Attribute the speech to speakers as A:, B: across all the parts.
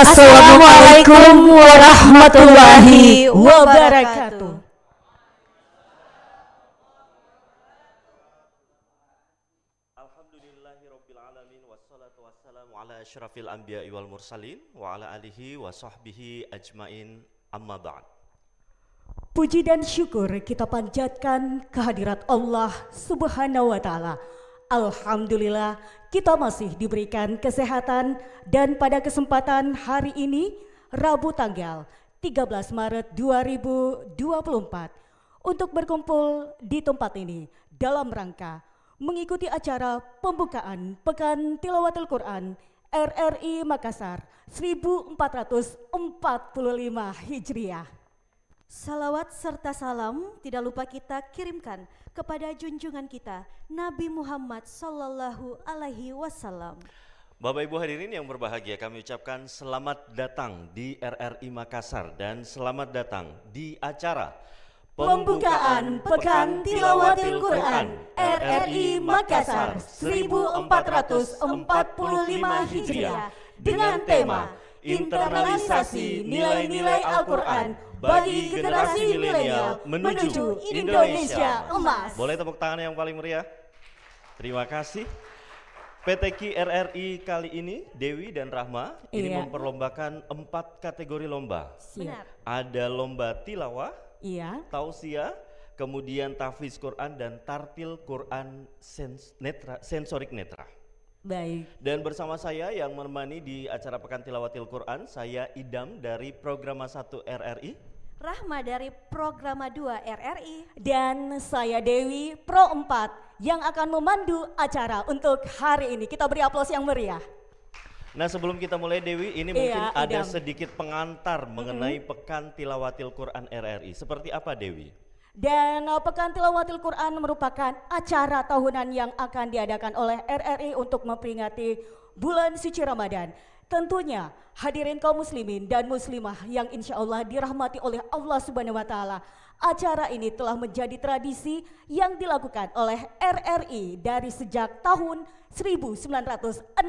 A: Assalamualaikum warahmatullahi wabarakatuh.
B: Alhamdulillahirabbil wassalatu wassalamu ala asyrafil anbiya'i wal mursalin wa ala alihi wa sahbihi ajmain, amma ba'd.
A: Puji dan syukur kita panjatkan kehadirat Allah Subhanahu wa taala. Alhamdulillah kita masih diberikan kesehatan dan pada kesempatan hari ini Rabu tanggal 13 Maret 2024 untuk berkumpul di tempat ini dalam rangka mengikuti acara pembukaan Pekan Tilawatul Quran RRI Makassar 1445 Hijriah. Salawat serta salam tidak lupa kita kirimkan kepada junjungan kita Nabi Muhammad Sallallahu Alaihi Wasallam.
B: Bapak Ibu hadirin yang berbahagia, kami ucapkan selamat datang di RRI Makassar dan selamat datang di acara
A: Pembukaan Pekan Tilawatil Quran RRI Makassar 1445 Hijriah dengan tema internalisasi nilai-nilai Al-Quran bagi generasi milenial menuju Indonesia Emas.
B: Boleh tepuk tangan yang paling meriah? Terima kasih. PTQ RRI kali ini, Dewi dan Rahma, ini memperlombakan 4 kategori lomba.
A: Benar.
B: Ada lomba tilawah, tausiah, kemudian tahfiz Quran dan tartil Quran sensorik netra.
A: Baik.
B: Dan bersama saya yang menemani di acara Pekan Tilawatil Quran, saya Idam dari Programa 1 RRI,
C: Rahma dari Programa 2 RRI,
A: dan saya Dewi Pro 4 yang akan memandu acara untuk hari ini. Kita beri aplaus yang meriah.
B: Nah, sebelum kita mulai Dewi, ini mungkin ada sedikit pengantar mengenai Pekan Tilawatil Quran RRI. Seperti apa Dewi?
A: Dan Pekan Tilawatil Quran merupakan acara tahunan yang akan diadakan oleh RRI untuk memperingati bulan suci Ramadan. Tentunya hadirin kaum muslimin dan muslimah yang insya Allah dirahmati oleh Allah Subhanahu wa taala. Acara ini telah menjadi tradisi yang dilakukan oleh RRI dari sejak tahun 1961.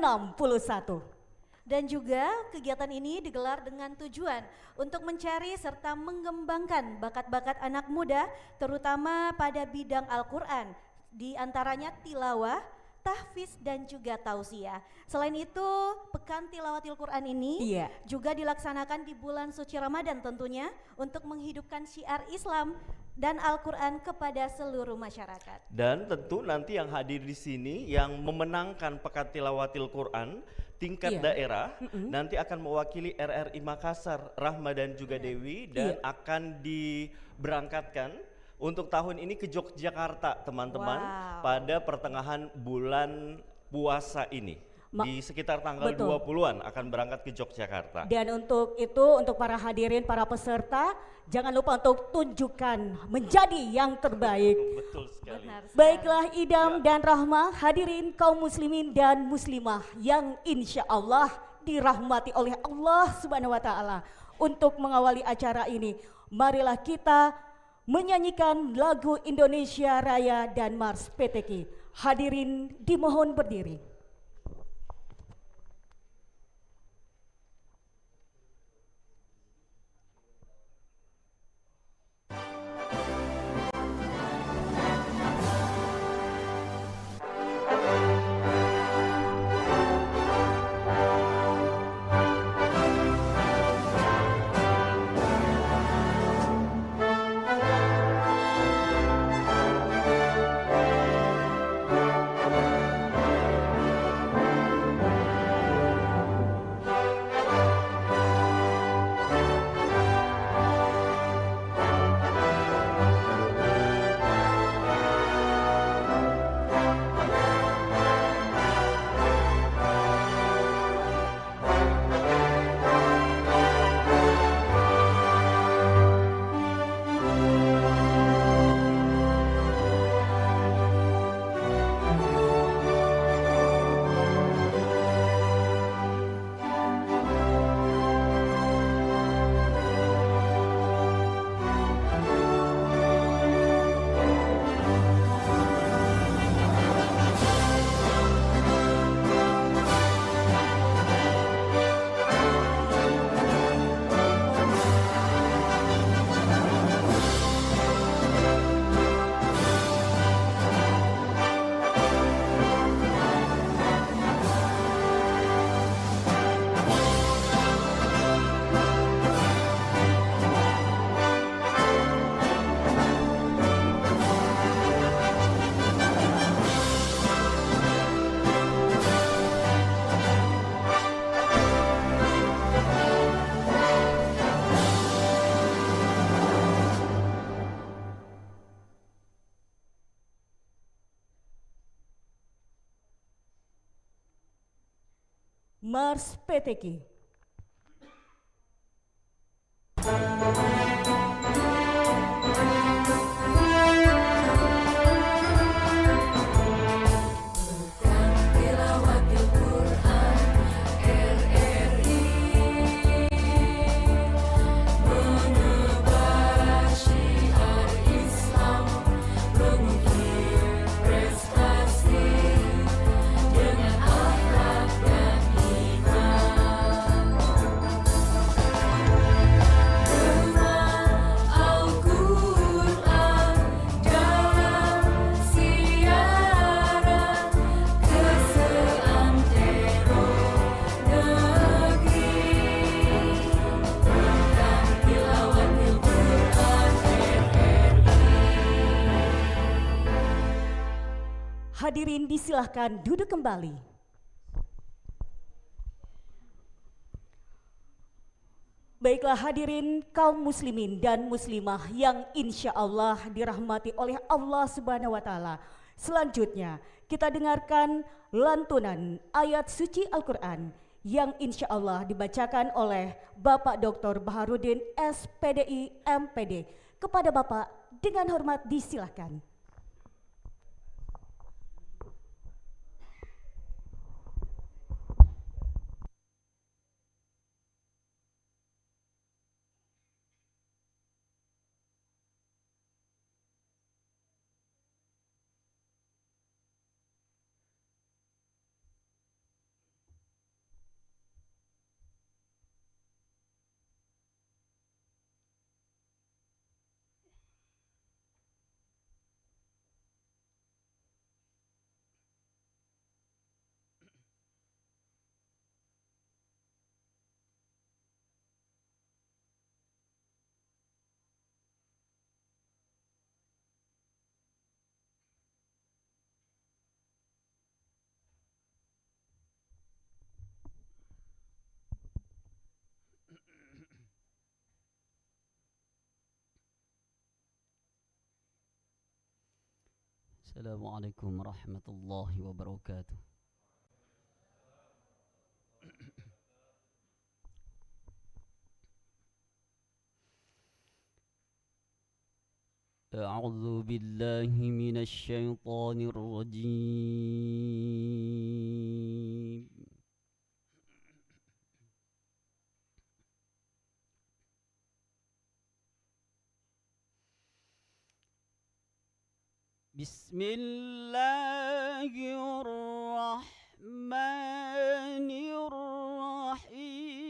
C: dan juga kegiatan ini digelar dengan tujuan untuk mencari serta mengembangkan bakat-bakat anak muda terutama pada bidang Al-Quran, di antaranya tilawah, tahfiz dan juga tausiah. Selain itu, Pekan Tilawatil Quran ini juga dilaksanakan di bulan suci Ramadan tentunya untuk menghidupkan syiar Islam dan Al-Quran kepada seluruh masyarakat.
B: Dan tentu nanti yang hadir di sini yang memenangkan Pekan Tilawatil Quran tingkat daerah nanti akan mewakili RRI Makassar, Rahma dan juga Dewi, dan akan diberangkatkan untuk tahun ini ke Yogyakarta teman-teman pada pertengahan bulan puasa ini. Di sekitar tanggal 20-an akan berangkat ke Yogyakarta.
A: Dan untuk itu, untuk para hadirin, para peserta, jangan lupa untuk tunjukkan menjadi yang terbaik.
B: Betul sekali.
A: Baiklah Idam dan Rahma, hadirin kaum muslimin dan muslimah yang insya Allah dirahmati oleh Allah Subhanahu wa taala. Untuk mengawali acara ini, marilah kita menyanyikan lagu Indonesia Raya dan Mars PTQ. Hadirin dimohon berdiri. Mars PTQ. Hadirin disilahkan duduk kembali. Baiklah hadirin kaum muslimin dan muslimah yang insya Allah dirahmati oleh Allah Subhanahu wa Ta'ala. Selanjutnya kita dengarkan lantunan ayat suci Al-Quran yang insya Allah dibacakan oleh Bapak Dr. Baharudin SPDI MPD. Kepada Bapak dengan hormat disilahkan.
D: Assalamualaikum warahmatullahi wabarakatuh. أعوذ بالله من الشيطان الرجيم. بسم الله الرحمن الرحيم.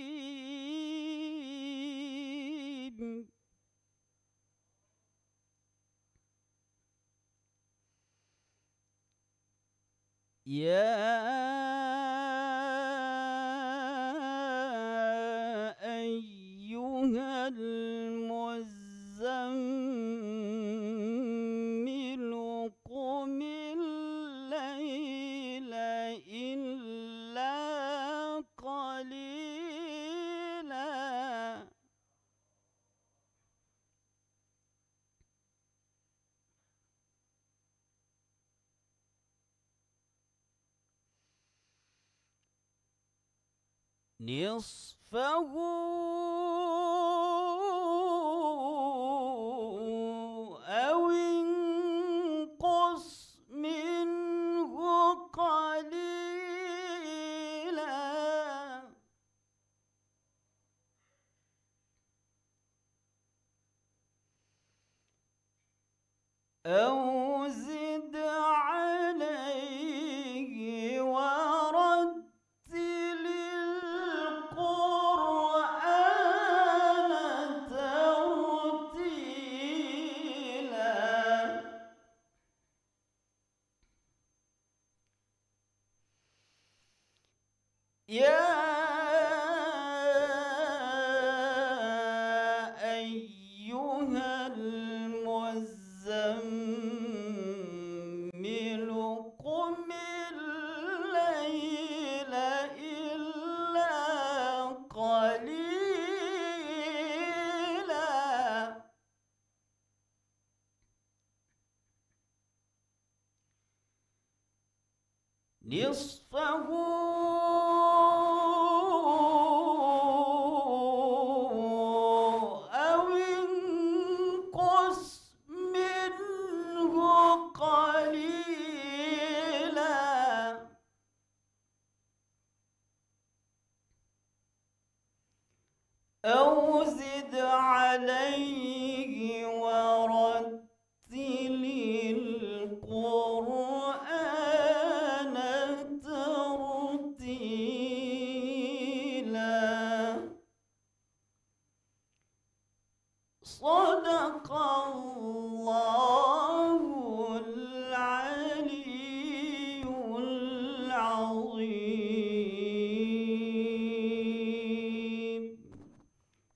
D: يا أيها المزمل قم الليل إلا قليلا نصفه أو انقص منه قليلا أو زد عليه ورتل القرآن ترتيلا يا أيها المزمل قم الليل إلا قليلا نصفه أو زد عليه ورتل القرآن ترتيلا صدق الله العلي العظيم.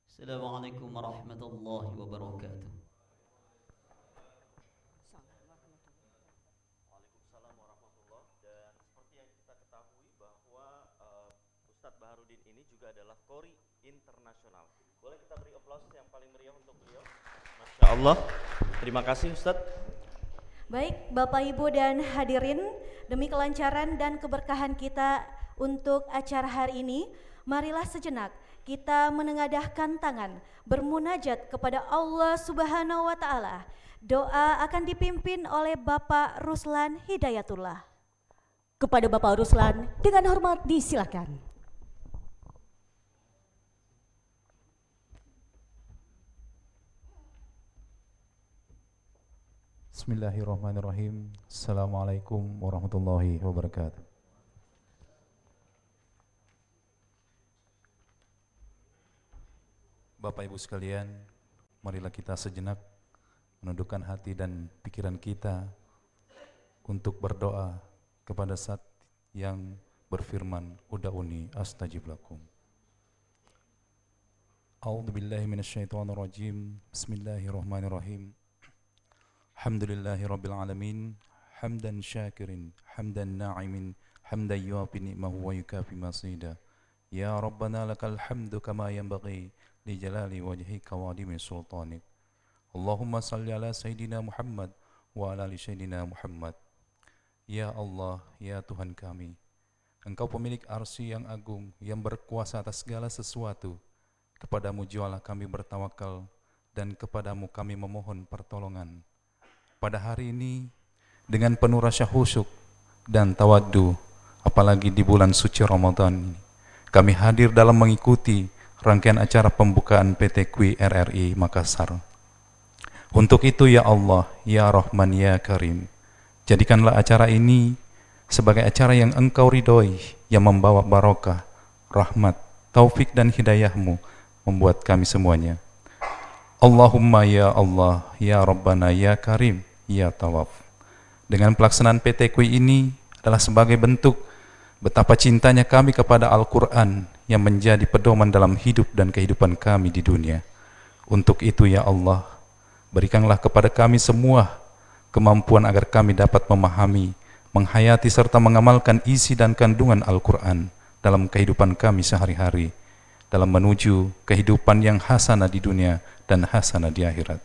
D: السلام عليكم ورحمة الله وبركاته.
B: Waalaikumsalam warahmatullahi. Dan seperti yang kita ketahui bahwa Ustadz Baharudin ini juga adalah Qori internasional. Boleh kita beri aplaus yang paling meriah untuk beliau? Masya Allah. Terima kasih Ustadz.
C: Baik, Bapak Ibu dan hadirin, demi kelancaran dan keberkahan kita untuk acara hari ini, marilah sejenak kita menengadahkan tangan, bermunajat kepada Allah Subhanahu wa Ta'ala. Doa akan dipimpin oleh Bapak Ruslan Hidayatullah.
A: Kepada Bapak Ruslan dengan hormat disilakan.
E: Bismillahirrahmanirrahim. Assalamualaikum warahmatullahi wabarakatuh. Bapak Ibu sekalian, marilah kita sejenak menundukkan hati dan pikiran kita untuk berdoa kepada Zat yang berfirman, Ud'uni astajib lakum. A'udzu billahi minasyaitonir rajim. Bismillahirrahmanirrahim. Alhamdulillahi rabbil alamin, hamdan syakirin, hamdan na'imin, hamdan yuafi ni'mahu wa yukafi masida. Ya Rabbana lakal hamdu kama yanbaghi li jalali wajhika wa adimi sultanik. Allahumma salli ala Sayyidina Muhammad wa ala ali Sayyidina Muhammad. Ya Allah, ya Tuhan kami, Engkau pemilik arsy yang agung, yang berkuasa atas segala sesuatu. Kepadamu jualah kami bertawakal, dan kepadamu kami memohon pertolongan. Pada hari ini, dengan penuh rasa khusyuk dan tawaddu, apalagi di bulan suci Ramadan ini, kami hadir dalam mengikuti rangkaian acara pembukaan PTQ RRI Makassar. Untuk itu ya Allah, ya Rahman, ya Karim, jadikanlah acara ini sebagai acara yang Engkau ridhoi, yang membawa barokah, rahmat, taufik dan hidayahmu membuat kami semuanya. Allahumma ya Allah, ya Rabbana, ya Karim, ya Tawaf. Dengan pelaksanaan PTQ ini adalah sebagai bentuk betapa cintanya kami kepada Al-Quran yang menjadi pedoman dalam hidup dan kehidupan kami di dunia. Untuk itu ya Allah, berikanlah kepada kami semua kemampuan agar kami dapat memahami, menghayati serta mengamalkan isi dan kandungan Al-Quran dalam kehidupan kami sehari-hari, dalam menuju kehidupan yang hasanah di dunia dan hasanah di akhirat.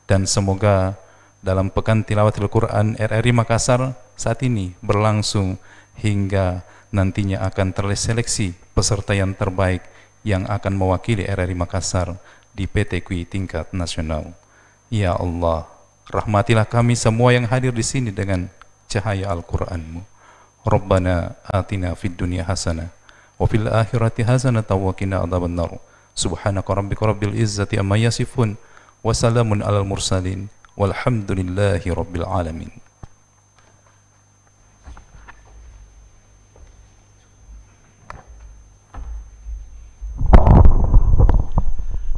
E: Dan semoga dalam Pekan Tilawatil Quran RRI Makassar saat ini berlangsung hingga nantinya akan terseleksi peserta yang terbaik yang akan mewakili RRI Makassar di PTQ tingkat nasional. Ya Allah, rahmatilah kami semua yang hadir di sini dengan cahaya Al-Quran-Mu. Rabbana atina fid dunya hasanah wa fil akhirati hasanah wa qina adzabannar. Subhanaka rabbika rabbil izzati amma yasifun wa salamun alal mursalin walhamdulillahi rabbil alamin.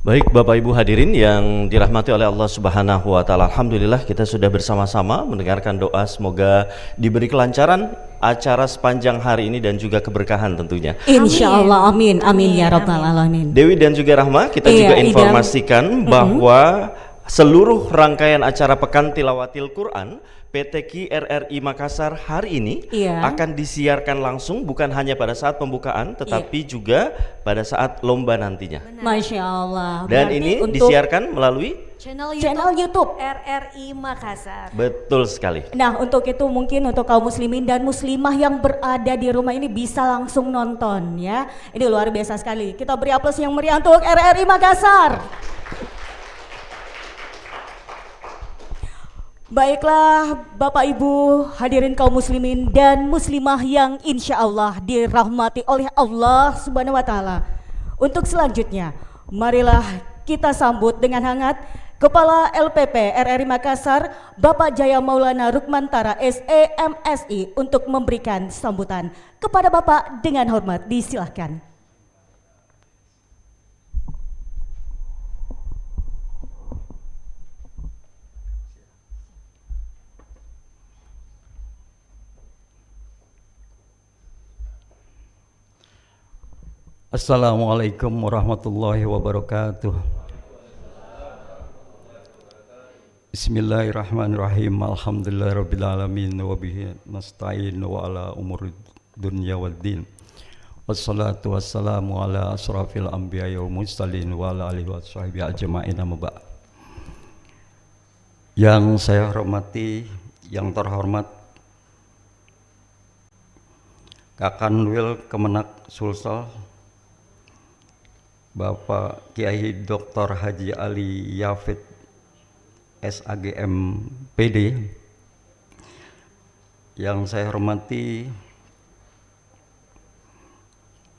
B: Baik Bapak Ibu hadirin yang dirahmati oleh Allah Subhanahu wa Ta'ala, alhamdulillah kita sudah bersama-sama mendengarkan doa, semoga diberi kelancaran acara sepanjang hari ini dan juga keberkahan tentunya.
A: Insya Allah, amin, amin ya Rabbal Alamin.
B: Dewi dan juga Rahma, kita juga informasikan bahwa seluruh rangkaian acara Pekan Tilawatil Quran PTQ RRI Makassar hari ini akan disiarkan langsung, bukan hanya pada saat pembukaan tetapi juga pada saat lomba nantinya.
A: Masya Allah.
B: Dan ini disiarkan melalui
C: channel
A: YouTube
C: RRI Makassar.
B: Betul sekali.
A: Nah, untuk itu mungkin untuk kaum muslimin dan muslimah yang berada di rumah ini bisa langsung nonton ya. Ini luar biasa sekali. Kita beri aplaus yang meriah untuk RRI Makassar. Baiklah Bapak Ibu hadirin kaum muslimin dan muslimah yang insya Allah dirahmati oleh Allah Subhanahu wa Ta'ala. Untuk selanjutnya Marilah kita sambut dengan hangat Kepala LPP RRI Makassar, Bapak Jaya Maulana Rukmantara SEMSI untuk memberikan sambutan. Kepada Bapak dengan hormat disilahkan.
D: Assalamualaikum warahmatullahi wabarakatuh. Bismillahirrahmanirrahim. Alhamdulillahirabbil alamin wa bihi nasta'in wa ala umuri dunya waddin. Wassalatu wassalamu ala asrafil anbiya'i wal mursalin wa ala alihi washabihi ajma'in amma ba'd. Yang saya hormati, yang terhormat Kakanwil Kemenak Sulsel Bapak Kiai Dr. Haji Ali Yafid SAGM PD, yang saya hormati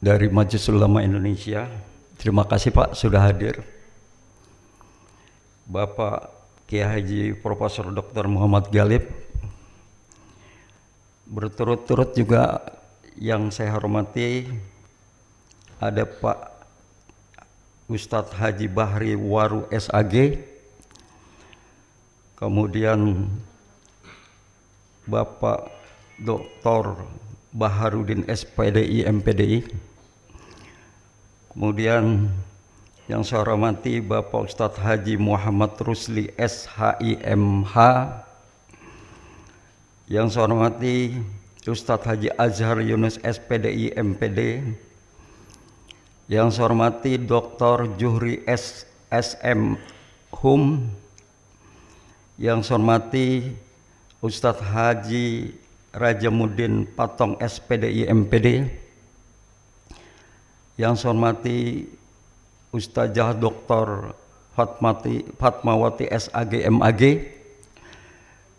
D: dari Majelis Ulama Indonesia, terima kasih Pak sudah hadir. Bapak Kiai Haji Profesor Dr. Muhammad Galib, berturut-turut juga yang saya hormati ada Pak Ustadz Haji Bahri Waru SAG, kemudian Bapak Dr. Baharudin SPDI MPDI, kemudian yang saya hormati Bapak Ustadz Haji Muhammad Rusli SHIMH, yang saya hormati Ustadz Haji Azhar Yunus SPDI MPD, yang saya hormati Dr. Juhri SM Hum, yang saya hormati Ustadz Haji Rajamuddin Patong SPDI MPD, yang saya hormati Ustazah Dr. Fatmawati SAG MAG,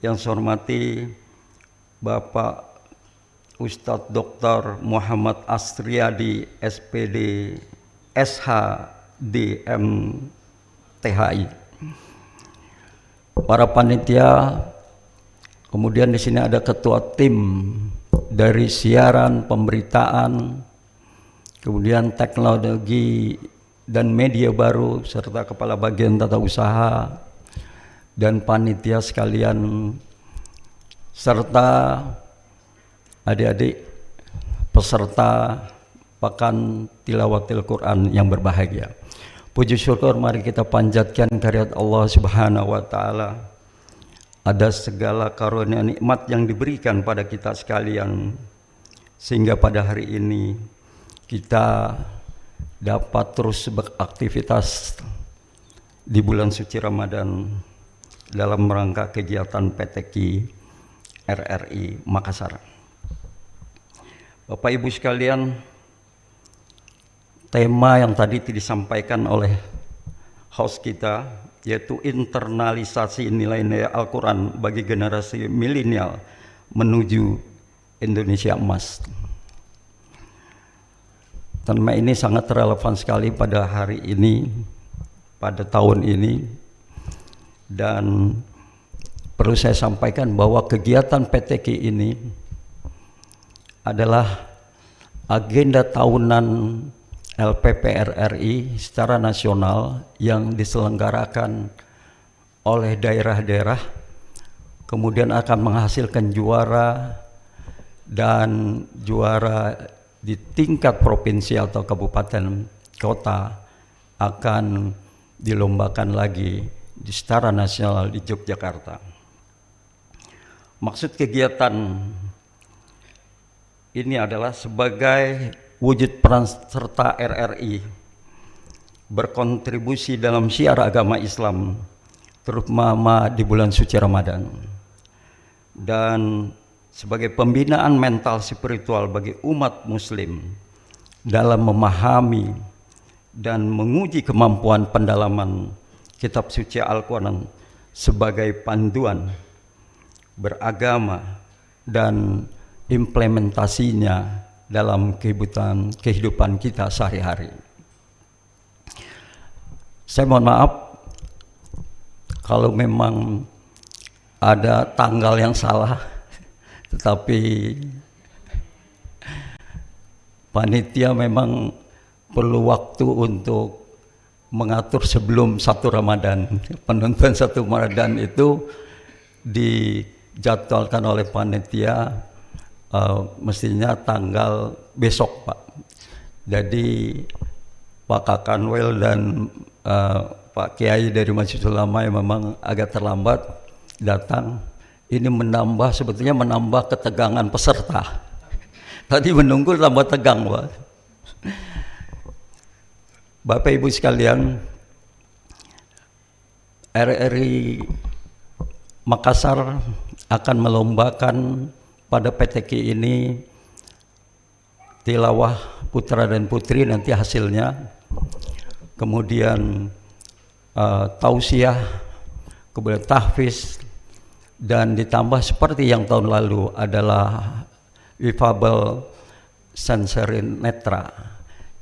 D: yang saya hormati Bapak Ustadz Dr. Muhammad Astriadi SPD SHDM THI, para panitia, kemudian di sini ada ketua tim dari siaran, pemberitaan, kemudian teknologi dan media baru, serta kepala bagian tata usaha dan panitia sekalian, serta adik-adik peserta Pekan Tilawatil Quran yang berbahagia. Puji syukur mari kita panjatkan kehadirat Allah Subhanahu wa taala. Ada segala karunia nikmat yang diberikan pada kita sekalian, sehingga pada hari ini kita dapat terus beraktivitas di bulan suci Ramadan dalam rangka kegiatan PTQ RRI Makassar. Bapak Ibu sekalian, tema yang tadi disampaikan oleh host kita yaitu internalisasi nilai-nilai Al-Quran bagi generasi milenial menuju Indonesia emas. Tema ini sangat relevan sekali pada hari ini, pada tahun ini, dan perlu saya sampaikan bahwa kegiatan PTQ ini adalah agenda tahunan LPP RRI secara nasional yang diselenggarakan oleh daerah-daerah, kemudian akan menghasilkan juara dan juara di tingkat provinsi atau kabupaten kota akan dilombakan lagi di secara nasional di Yogyakarta. Maksud kegiatan ini adalah sebagai wujud peran serta RRI berkontribusi dalam syiar agama Islam terutama di bulan suci Ramadan, dan sebagai pembinaan mental spiritual bagi umat muslim dalam memahami dan menguji kemampuan pendalaman kitab suci Al-Quran sebagai panduan beragama dan implementasinya dalam kehidupan kita sehari-hari. Saya mohon maaf kalau memang ada tanggal yang salah, tetapi panitia memang perlu waktu untuk mengatur sebelum 1 Ramadan. Penentuan 1 Ramadan itu dijadwalkan oleh panitia mestinya tanggal besok, Pak. Jadi Pak Kakanwil dan Pak Kiai dari Majelis Ulama yang memang agak terlambat datang, ini sebetulnya menambah ketegangan peserta. Tadi menunggu tambah tegang, Pak. Bapak Ibu sekalian, RRI Makassar akan melombakan pada PTQ ini tilawah putra dan putri nanti hasilnya, kemudian tausiah, kemudian tahfiz, dan ditambah seperti yang tahun lalu adalah Wifabel Sensory Netra.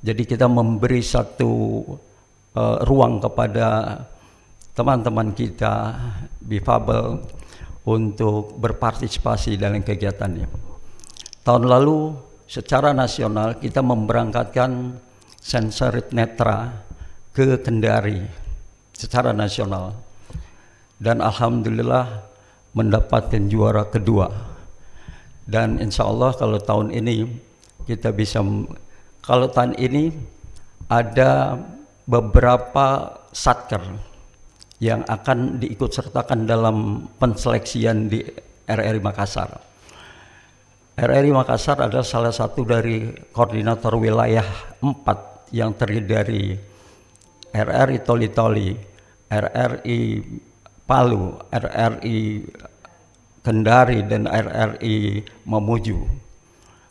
D: Jadi kita memberi satu ruang kepada teman-teman kita difabel untuk berpartisipasi dalam kegiatannya. Tahun lalu secara nasional kita memberangkatkan Sensory Netra ke Kendari secara nasional, dan alhamdulillah mendapatkan juara kedua. Dan insya Allah kalau tahun ini kita bisa, kalau tahun ini ada beberapa satker yang akan diikut sertakan dalam penseleksian di RRI Makassar. RRI Makassar adalah salah satu dari koordinator wilayah 4 yang terdiri dari RRI Toli-Toli, RRI Palu, RRI Kendari, dan RRI Mamuju.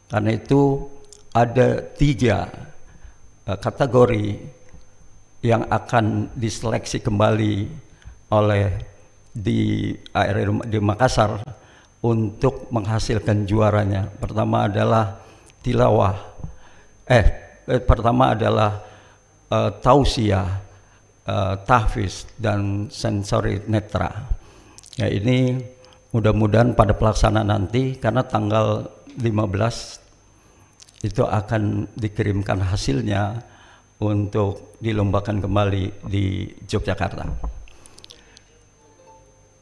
D: Karena itu ada 3 kategori yang akan diseleksi kembali oleh di Makassar untuk menghasilkan juaranya. Pertama adalah tilawah, pertama adalah tausiah, tahfiz, dan sensory netra. Ya, ini mudah-mudahan pada pelaksanaan nanti, karena tanggal 15 itu akan dikirimkan hasilnya untuk dilombakan kembali di Yogyakarta.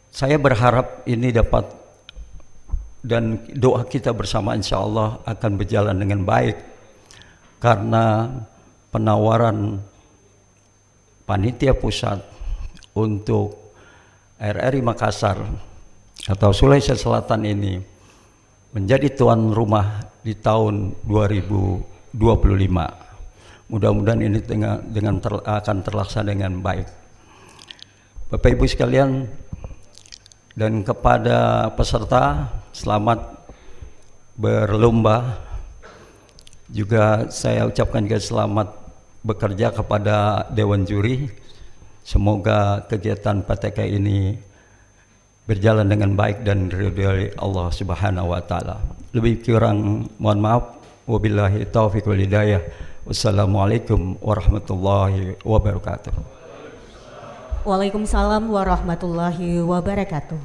D: Saya berharap ini dapat, dan doa kita bersama insya Allah akan berjalan dengan baik, karena penawaran panitia pusat untuk RRI Makassar atau Sulawesi Selatan ini menjadi tuan rumah di tahun 2025. Mudah-mudahan ini akan terlaksana dengan baik. Bapak Ibu sekalian, dan kepada peserta, selamat berlomba. Juga saya ucapkan juga selamat bekerja kepada Dewan Juri. Semoga kegiatan PTK ini berjalan dengan baik dan diridhoi Allah Subhanahu wa taala. Lebih kurang mohon maaf. Wabillahi taufiq wal hidayah. Wassalamualaikum warahmatullahi wabarakatuh.
A: Waalaikumsalam warahmatullahi wabarakatuh.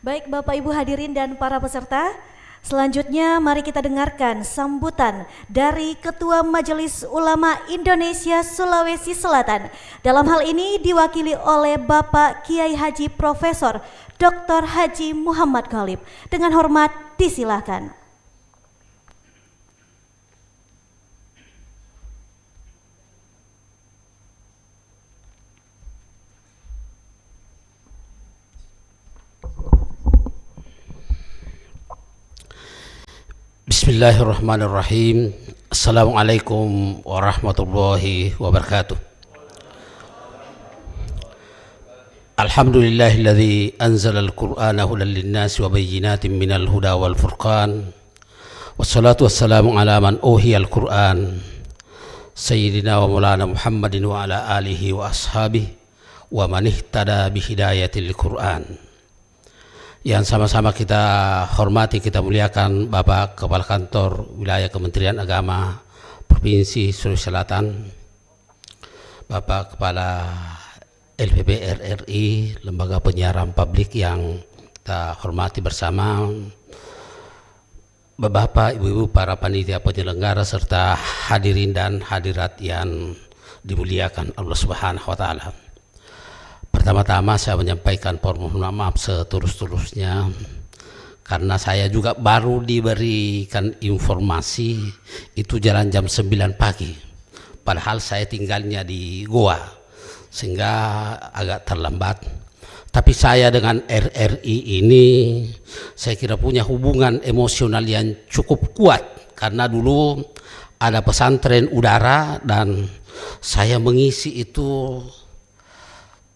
C: Baik Bapak Ibu hadirin dan para peserta, selanjutnya mari kita dengarkan sambutan dari Ketua Majelis Ulama Indonesia Sulawesi Selatan. Dalam hal ini diwakili oleh Bapak Kiai Haji Profesor Dr. Haji Muhammad Khalib. Dengan hormat disilahkan.
F: Bismillahirrahmanirrahim. Assalamualaikum warahmatullahi wabarakatuh. Alhamdulillahilladzi anzala al-Qur'ana hudan lin-nasi wa bayyinatin minal huda wal furqan. Wassalatu wassalamu ala man uhiya al-Qur'an Sayyidina wa Maulana Muhammadin wa ala alihi wa ashabihi wa man ihtada bi hidayatil Qur'an. yang sama-sama kita hormati, kita muliakan Bapak Kepala Kantor Wilayah Kementerian Agama Provinsi Sulawesi Selatan, Bapak Kepala LPP RRI, Lembaga Penyiaran Publik yang kita hormati bersama, Bapak, Ibu-ibu, para panitia penyelenggara, serta hadirin dan hadirat yang dimuliakan Allah Subhanahu wa Ta'ala. Pertama-tama saya menyampaikan permohonan maaf setulus-tulusnya karena saya juga baru diberikan informasi itu jalan jam 9 pagi. Padahal saya tinggalnya di Goa sehingga agak terlambat. Tapi saya dengan RRI ini saya kira punya hubungan emosional yang cukup kuat karena dulu ada pesantren udara dan saya mengisi itu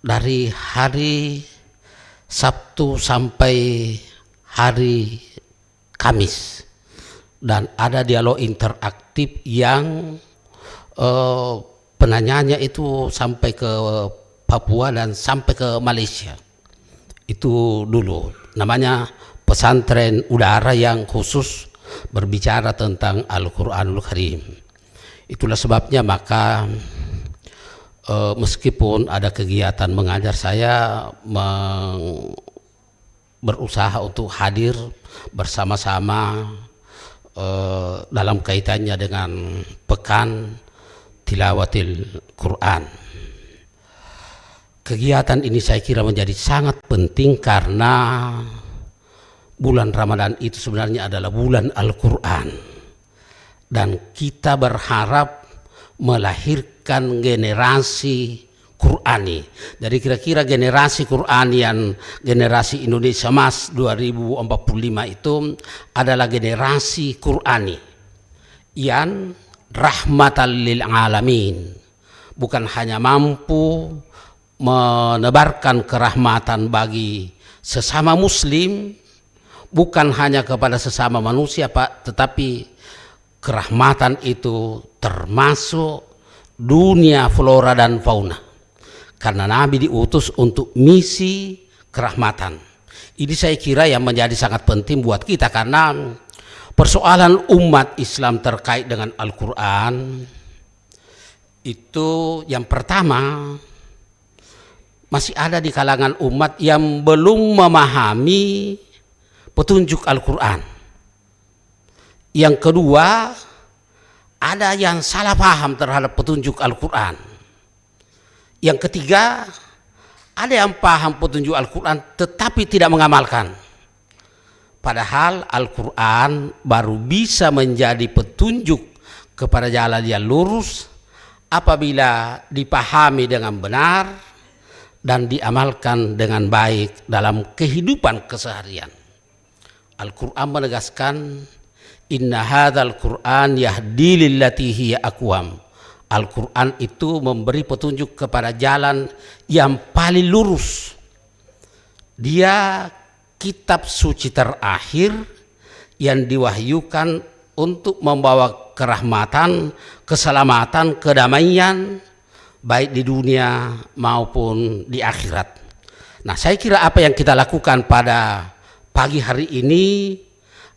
F: dari hari Sabtu sampai hari Kamis, dan ada dialog interaktif yang penanyanya itu sampai ke Papua dan sampai ke Malaysia. Itu dulu namanya pesantren udara yang khusus berbicara tentang Al-Quranul Karim. Itulah sebabnya maka meskipun ada kegiatan mengajar, saya berusaha untuk hadir bersama-sama dalam kaitannya dengan Pekan Tilawatil Quran. Kegiatan ini saya kira menjadi sangat penting karena bulan Ramadan itu sebenarnya adalah bulan Al-Quran, dan kita berharap melahirkan generasi Qurani. Jadi kira-kira generasi Quranian, generasi Indonesia Mas 2045 itu adalah generasi Qurani yang rahmatan lil alamin, bukan hanya mampu menebarkan kerahmatan bagi sesama muslim, bukan hanya kepada sesama manusia Pak, tetapi kerahmatan itu termasuk dunia flora dan fauna, karena Nabi diutus untuk misi kerahmatan. Ini saya kira yang menjadi sangat penting buat kita, karena persoalan umat Islam terkait dengan Al-Quran itu yang pertama, masih ada di kalangan umat yang belum memahami petunjuk Al-Quran. Yang kedua, ada yang salah paham terhadap petunjuk Al-Quran. Yang ketiga, ada yang paham petunjuk Al-Quran tetapi tidak mengamalkan. Padahal Al-Quran baru bisa menjadi petunjuk kepada jalan yang lurus apabila dipahami dengan benar dan diamalkan dengan baik dalam kehidupan keseharian. Al-Quran menegaskan, inna hadzal Qur'an yahdi lillati hiya aqwam. Al-Quran itu memberi petunjuk kepada jalan yang paling lurus. Dia kitab suci terakhir yang diwahyukan untuk membawa kerahmatan, keselamatan, kedamaian baik di dunia maupun di akhirat. Nah, saya kira apa yang kita lakukan pada pagi hari ini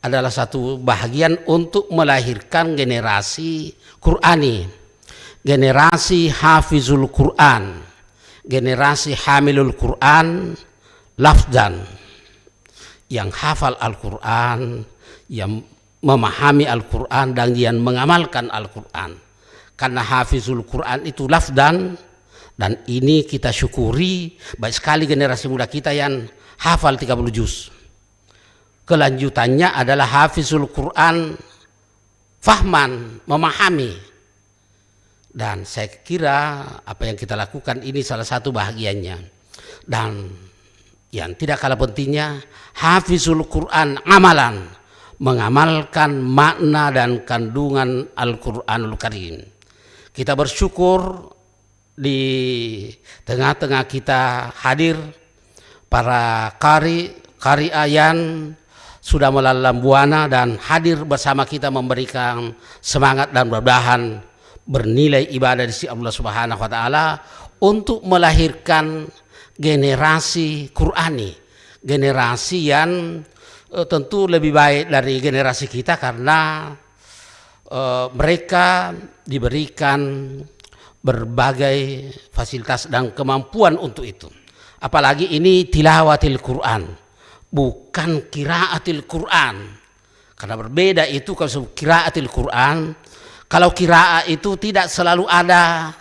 F: adalah satu bahagian untuk melahirkan generasi Qurani, generasi hafizul Quran, generasi hamilul Quran lafzan, yang hafal Al-Quran, yang memahami Al-Quran dan yang mengamalkan Al-Quran. Karena hafizul Quran itu lafzan, dan ini kita syukuri baik sekali generasi muda kita yang hafal 30 juz. Kelanjutannya adalah hafizul Quran fahman, memahami. Dan saya kira apa yang kita lakukan ini salah satu bahagiannya. Dan yang tidak kalah pentingnya, hafizul Quran amalan, mengamalkan makna dan kandungan Al-Quranul Karim. Kita bersyukur di tengah-tengah kita hadir para qari ayan sudah melalang buana dan hadir bersama kita memberikan semangat dan mudah-mudahan bernilai ibadah di sisi Allah Subhanahu wa taala untuk melahirkan generasi Qurani, generasi yang tentu lebih baik dari generasi kita karena mereka diberikan berbagai fasilitas dan kemampuan untuk itu. Apalagi ini tilawatil Quran, bukan qiraatil Quran. Karena berbeda itu kalau qiraatil Quran, kalau qiraah itu tidak selalu ada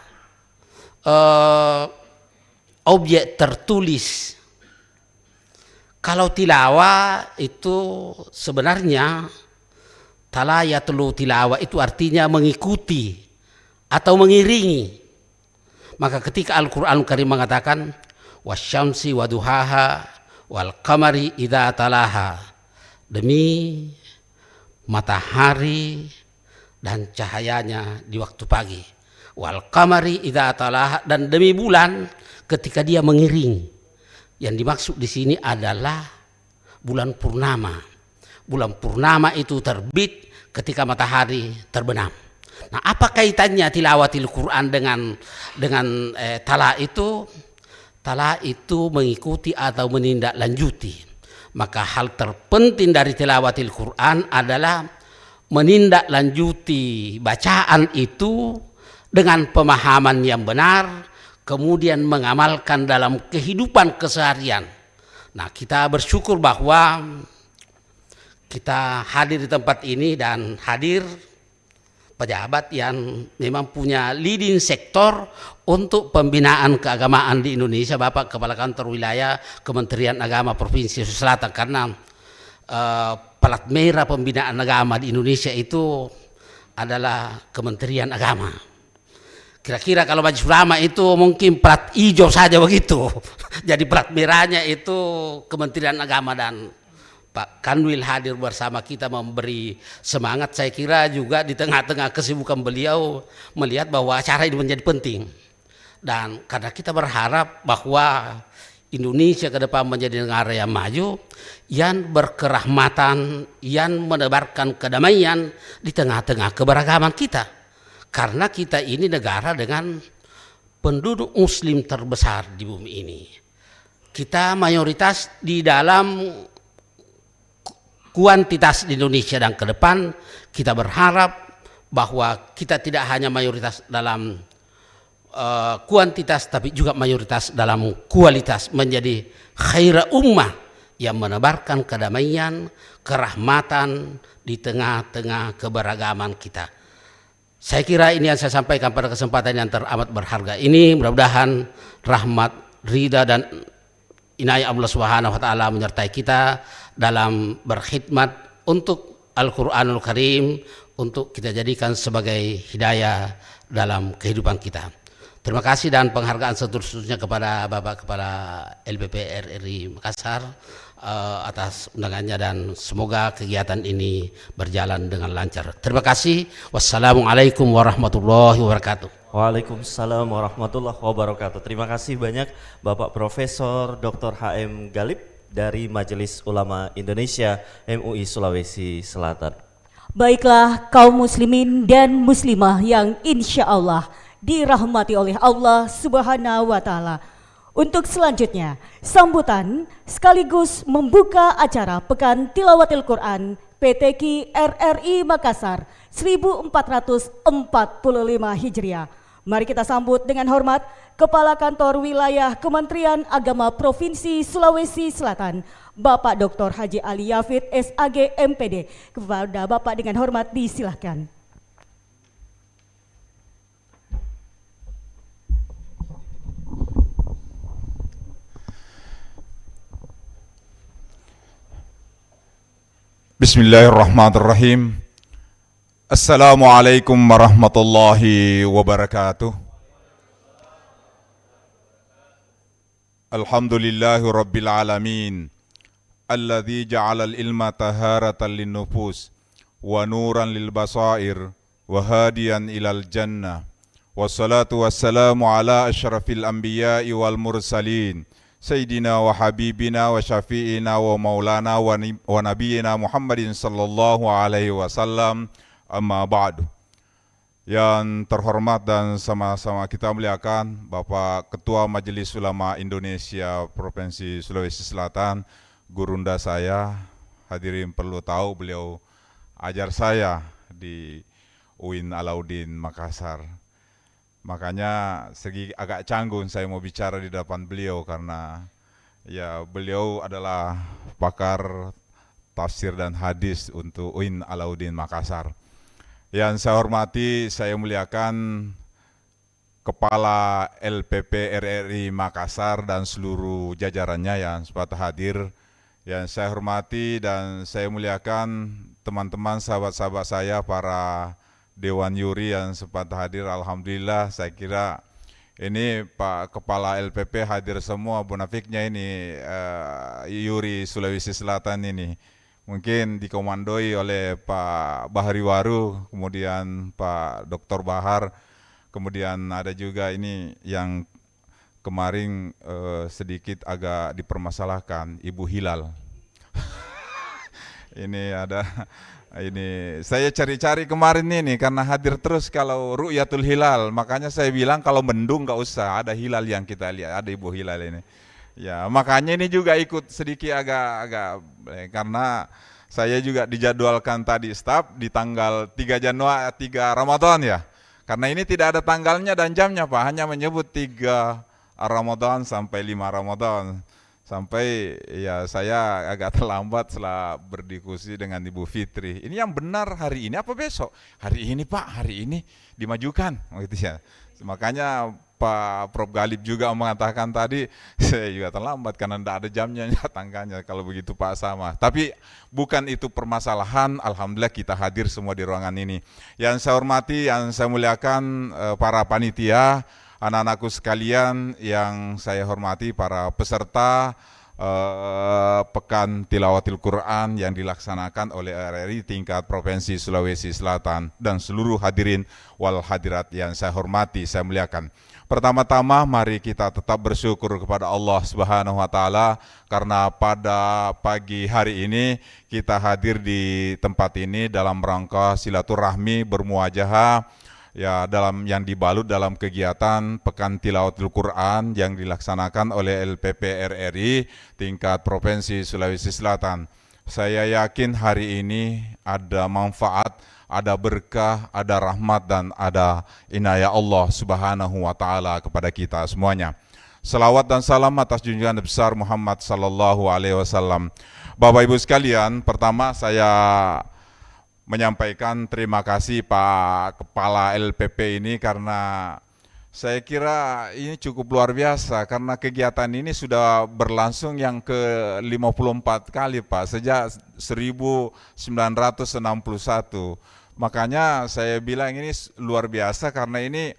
F: objek tertulis. Kalau tilawah itu sebenarnya talayatul tilawah itu artinya mengikuti atau mengiringi. Maka ketika Al-Qur'an Karim mengatakan wasyamsi waduhaha wal qamari idza talaha, demi matahari dan cahayanya di waktu pagi, wal qamari idza talaha, dan demi bulan ketika dia mengiringi. Yang dimaksud di sini adalah bulan purnama. Bulan purnama itu terbit ketika matahari terbenam. Nah, apa kaitannya tilawatil Quran dengan tala itu? Tala itu mengikuti atau menindaklanjuti. Maka hal terpenting dari tilawatil Quran adalah menindaklanjuti bacaan itu dengan pemahaman yang benar, kemudian mengamalkan dalam kehidupan keseharian. Nah, kita bersyukur bahwa kita hadir di tempat ini dan hadir pejabat yang memang punya leading sektor untuk pembinaan keagamaan di Indonesia, Bapak Kepala Kantor Wilayah Kementerian Agama Provinsi Sulawesi Selatan, karena pelat merah pembinaan agama di Indonesia itu adalah Kementerian Agama. Kira-kira kalau Majelis Ulama itu mungkin plat hijau saja begitu. Jadi plat merahnya itu Kementerian Agama, dan Pak Kanwil hadir bersama kita memberi semangat. Saya kira juga di tengah-tengah kesibukan beliau melihat bahwa acara ini menjadi penting. Dan karena kita berharap bahwa Indonesia ke depan menjadi negara yang maju, yang berkerahmatan, yang menebarkan kedamaian di tengah-tengah keberagaman kita. Karena kita ini negara dengan penduduk muslim terbesar di bumi ini. Kita mayoritas di dalam kuantitas di Indonesia, dan ke depan kita berharap bahwa kita tidak hanya mayoritas dalam kuantitas tapi juga mayoritas dalam kualitas, menjadi khaira ummah yang menebarkan kedamaian, kerahmatan di tengah-tengah keberagaman kita. Saya kira ini yang saya sampaikan pada kesempatan yang teramat berharga ini. Mudah-mudahan rahmat, ridha dan inayah Allah Subhanahu wa taala menyertai kita dalam berkhidmat untuk Al-Qur'anul Karim, untuk kita jadikan sebagai hidayah dalam kehidupan kita. Terima kasih dan penghargaan seterusnya kepada Bapak Kepala LPP RRI Makassar atas undangannya, dan semoga kegiatan ini berjalan dengan lancar. Terima kasih. Wassalamualaikum warahmatullahi wabarakatuh.
B: Waalaikumsalam warahmatullahi wabarakatuh. Terima kasih banyak Bapak Profesor Dr. HM Galib dari Majelis Ulama Indonesia MUI Sulawesi Selatan.
A: Baiklah kaum muslimin dan muslimah yang insya Allah dirahmati oleh Allah Subhanahu wa taala. Untuk selanjutnya, sambutan sekaligus membuka acara Pekan Tilawatil Quran PTQ RRI Makassar 1445 Hijriah. Mari kita sambut dengan hormat Kepala Kantor Wilayah Kementerian Agama Provinsi Sulawesi Selatan, Bapak Dr. Haji Ali Yafid SAG MPD. Kepada Bapak dengan hormat disilahkan.
G: Bismillahirrahmanirrahim. Assalamualaikum warahmatullahi wabarakatuh. Alhamdulillahi rabbil alamin, alladzi ja'alal ilma taharatan linnufus wa nuran lil basair wa hadiyan ilal jannah. Wassalatu wassalamu ala asyrafil anbiya'i wal mursalin, Sayyidina wa habibina wa syafi'ina wa maulana wa nabiyina Muhammadin sallallahu alaihi wasallam, amma ba'du. Yang terhormat dan sama-sama kita muliakan Bapak Ketua Majelis Ulama Indonesia Provinsi Sulawesi Selatan, gurunda saya. Hadirin perlu tahu beliau ajar saya di UIN Alauddin Makassar. Makanya segi agak canggung saya mau bicara di depan beliau karena ya beliau adalah pakar tafsir dan hadis untuk UIN Alauddin Makassar. Yang saya hormati, saya muliakan Kepala LPP RRI Makassar dan seluruh jajarannya yang sempat hadir. Yang saya hormati dan saya muliakan teman-teman sahabat-sahabat saya, para Dewan Yuri yang sempat hadir. Alhamdulillah, saya kira ini Pak Kepala LPP hadir semua, bonafiknya ini Yuri Sulawesi Selatan ini. Mungkin dikomandoi oleh Pak Bahari Waru, kemudian Pak Dr. Bahar, kemudian ada juga ini yang kemarin sedikit agak dipermasalahkan, Ibu Hilal. Ini ada, ini saya cari-cari kemarin ini karena hadir terus kalau Ru'yatul Hilal, makanya saya bilang kalau mendung nggak usah, ada hilal yang kita lihat, ada Ibu Hilal ini. Ya, makanya ini juga ikut sedikit agak karena saya juga dijadwalkan tadi staf di tanggal 3 Ramadan ya. Karena ini tidak ada tanggalnya dan jamnya Pak, hanya menyebut 3 Ramadan sampai 5 Ramadan. Sampai ya saya agak terlambat setelah berdiskusi dengan Ibu Fitri. Ini yang benar hari ini apa besok? Hari ini Pak, hari ini dimajukan gitu ya. Makanya Pak Prof Galib juga mengatakan tadi, saya juga terlambat karena tidak ada jamnya tanggalnya. Kalau begitu Pak sama. Tapi bukan itu permasalahan, alhamdulillah kita hadir semua di ruangan ini. Yang saya hormati, yang saya muliakan para panitia, anak-anakku sekalian yang saya hormati, para peserta Pekan Tilawatil Quran yang dilaksanakan oleh RRI tingkat Provinsi Sulawesi Selatan dan seluruh hadirin wal hadirat yang saya hormati, saya muliakan. Pertama-tama mari kita tetap bersyukur kepada Allah Subhanahu wa taala karena pada pagi hari ini kita hadir di tempat ini dalam rangka silaturahmi bermuajahah ya, dalam yang dibalut dalam kegiatan Pekan Tilawatil Quran yang dilaksanakan oleh LPP RRI tingkat Provinsi Sulawesi Selatan. Saya yakin hari ini ada manfaat, ada berkah, ada rahmat dan ada inayah Allah Subhanahu wa taala kepada kita semuanya. Selawat dan salam atas junjungan besar Muhammad sallallahu alaihi wasallam. Bapak Ibu sekalian, pertama saya menyampaikan terima kasih Pak Kepala LPP ini karena saya kira ini cukup luar biasa karena kegiatan ini sudah berlangsung yang ke-54 kali Pak sejak 1961. Makanya saya bilang ini luar biasa karena ini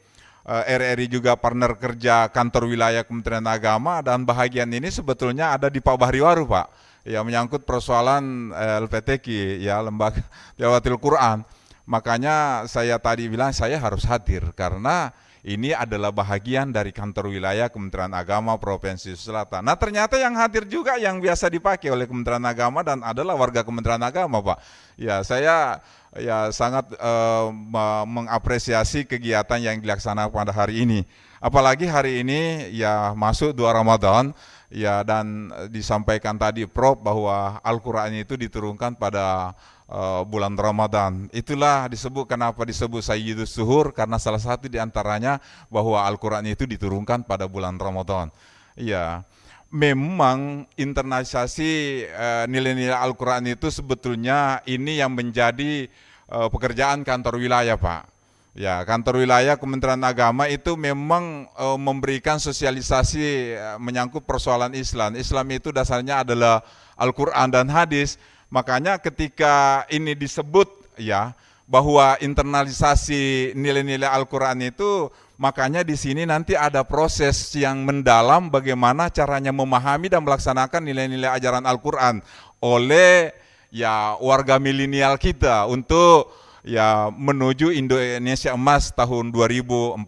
G: RRI juga partner kerja kantor wilayah Kementerian Agama dan bahagian ini sebetulnya ada di Pak Bahri Waru Pak. Ya, menyangkut persoalan LPTQ ya, Lembaga Tilawatil Quran. Makanya saya tadi bilang saya harus hadir karena ini adalah bahagian dari kantor wilayah Kementerian Agama Provinsi Selatan. Nah, ternyata yang hadir juga yang biasa dipakai oleh Kementerian Agama dan adalah warga Kementerian Agama, Pak. Ya, saya ya sangat mengapresiasi kegiatan yang dilaksanakan pada hari ini. Apalagi hari ini ya masuk 2 Ramadan. Ya, dan disampaikan tadi Prof bahwa Al-Quran itu diturunkan pada bulan Ramadan. Itulah disebut, kenapa disebut Sayyidus Suhur, karena salah satu diantaranya bahwa Al-Quran itu diturunkan pada bulan Ramadan. Ya, memang internalisasi nilai-nilai Al-Quran itu sebetulnya ini yang menjadi pekerjaan kantor wilayah Pak. Ya, kantor wilayah Kementerian Agama itu memang memberikan sosialisasi menyangkut persoalan Islam. Islam itu dasarnya adalah Al-Quran dan hadis. Makanya ketika ini disebut ya bahwa internalisasi nilai-nilai Al-Quran itu, makanya di sini nanti ada proses yang mendalam bagaimana caranya memahami dan melaksanakan nilai-nilai ajaran Al-Quran oleh ya warga milenial kita untuk ya menuju Indonesia Emas tahun 2045.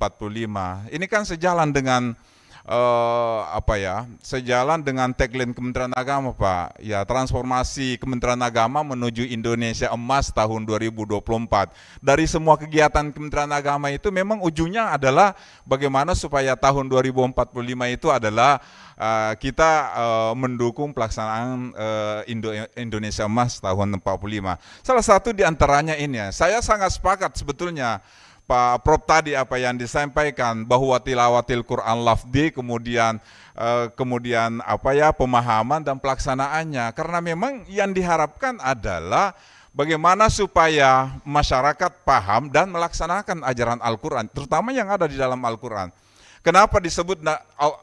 G: Ini kan sejalan dengan sejalan dengan tagline Kementerian Agama Pak, ya transformasi Kementerian Agama menuju Indonesia Emas tahun 2024. Dari semua kegiatan Kementerian Agama itu memang ujungnya adalah bagaimana supaya tahun 2045 itu adalah kita mendukung pelaksanaan Indonesia Emas tahun 45. Salah satu di antaranya ini ya, saya sangat sepakat sebetulnya Pak Prof tadi apa yang disampaikan bahwa tilawatil Quran lafzi kemudian pemahaman dan pelaksanaannya, karena memang yang diharapkan adalah bagaimana supaya masyarakat paham dan melaksanakan ajaran Al-Quran, terutama yang ada di dalam Al-Quran. Kenapa disebut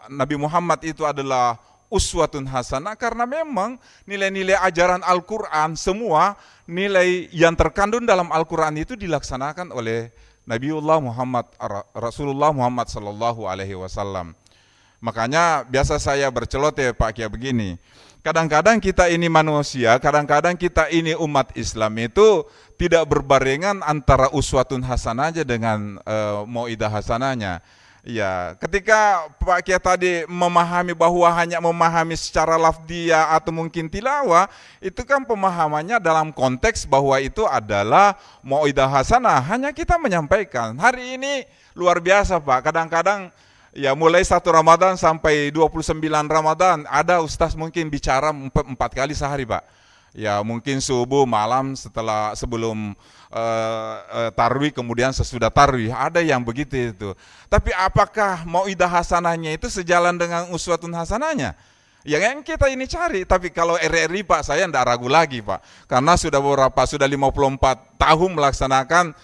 G: Nabi Muhammad itu adalah uswatun hasanah? Karena memang nilai-nilai ajaran Al-Quran, semua nilai yang terkandung dalam Al-Quran itu dilaksanakan oleh Nabiullah Muhammad, Rasulullah Muhammad Sallallahu Alaihi Wasallam. Makanya biasa saya berceloteh Pak Kia begini, kadang-kadang kita ini manusia, kadang-kadang kita ini umat Islam itu tidak berbarengan antara uswatun hasanah aja dengan mau'idah hasanahnya. Ya, ketika Pak Kia tadi memahami bahwa hanya memahami secara lafdiyah atau mungkin tilawah, itu kan pemahamannya dalam konteks bahwa itu adalah mau'idah hasanah, hanya kita menyampaikan. Hari ini luar biasa Pak, kadang-kadang ya mulai 1 Ramadan sampai 29 Ramadan, ada ustaz mungkin bicara 4 kali sehari Pak. Ya mungkin subuh, malam, sebelum tarwih, kemudian sesudah tarwih, ada yang begitu itu. Tapi apakah mau'idah hasanahnya itu sejalan dengan uswatun hasanahnya? Yang kita ini cari. Tapi kalau RRI Pak, saya tidak ragu lagi Pak, karena sudah 54 tahun melaksanakan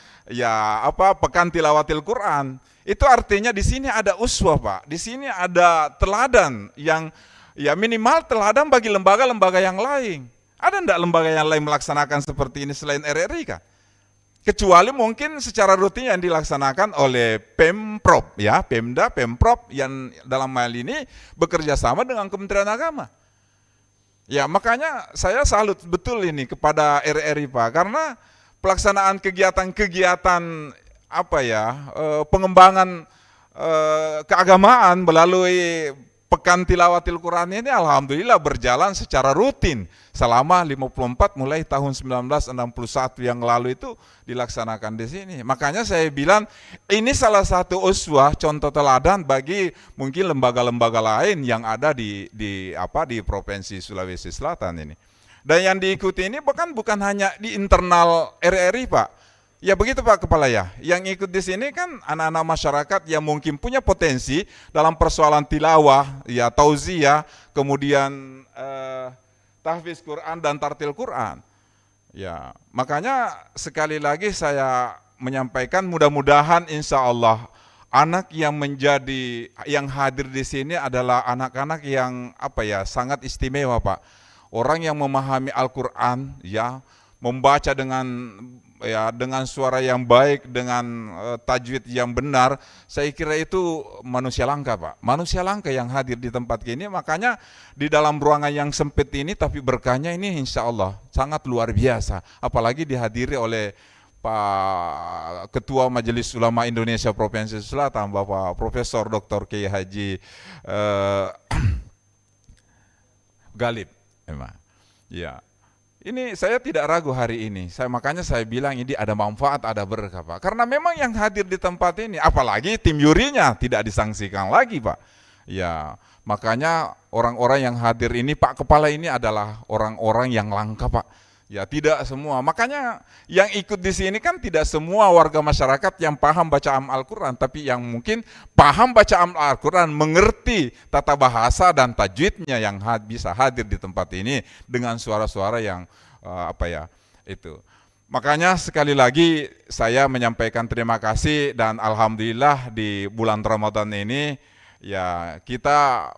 G: Pekan Tilawatil Quran. Itu artinya di sini ada uswah Pak, di sini ada teladan yang ya minimal teladan bagi lembaga-lembaga yang lain. Ada enggak lembaga yang lain melaksanakan seperti ini selain RRI Kak? Kecuali mungkin secara rutin yang dilaksanakan oleh Pemprov, ya, Pemda, Pemprov yang dalam hal ini bekerja sama dengan Kementerian Agama. Ya, makanya saya salut betul ini kepada RRI Pak, karena pelaksanaan kegiatan-kegiatan pengembangan keagamaan melalui Pekan Tilawatil Quran ini alhamdulillah berjalan secara rutin selama 54 mulai tahun 1961 yang lalu itu dilaksanakan di sini. Makanya saya bilang ini salah satu uswah, contoh teladan bagi mungkin lembaga-lembaga lain yang ada di Provinsi Sulawesi Selatan ini. Dan yang diikuti ini bukan hanya di internal RRI Pak. Ya begitu Pak Kepala ya, yang ikut di sini kan anak-anak masyarakat yang mungkin punya potensi dalam persoalan tilawah, ya tauziyah, kemudian tahfiz Quran dan tartil Quran. Ya, makanya sekali lagi saya menyampaikan mudah-mudahan insya Allah anak yang hadir di sini adalah anak-anak yang sangat istimewa Pak. Orang yang memahami Al-Quran, ya, membaca dengan suara yang baik, dengan tajwid yang benar, saya kira itu manusia langka Pak. Manusia langka yang hadir di tempat ini, makanya di dalam ruangan yang sempit ini tapi berkahnya ini insya Allah sangat luar biasa. Apalagi dihadiri oleh Pak Ketua Majelis Ulama Indonesia Provinsi Selatan, Bapak Profesor Dr. Kiai Haji Galib. Ya. Ini saya tidak ragu hari ini, makanya saya bilang ini ada manfaat, ada berkah Pak. Karena memang yang hadir di tempat ini, apalagi tim jurinya tidak disangsikan lagi Pak. Ya, makanya orang-orang yang hadir ini Pak Kepala ini adalah orang-orang yang langka Pak. Ya tidak semua, makanya yang ikut di sini kan tidak semua warga masyarakat yang paham bacaan Al-Quran, tapi yang mungkin paham bacaan Al-Quran, mengerti tata bahasa dan tajwidnya yang bisa hadir di tempat ini dengan suara-suara yang itu. Makanya sekali lagi saya menyampaikan terima kasih dan alhamdulillah di bulan Ramadan ini ya kita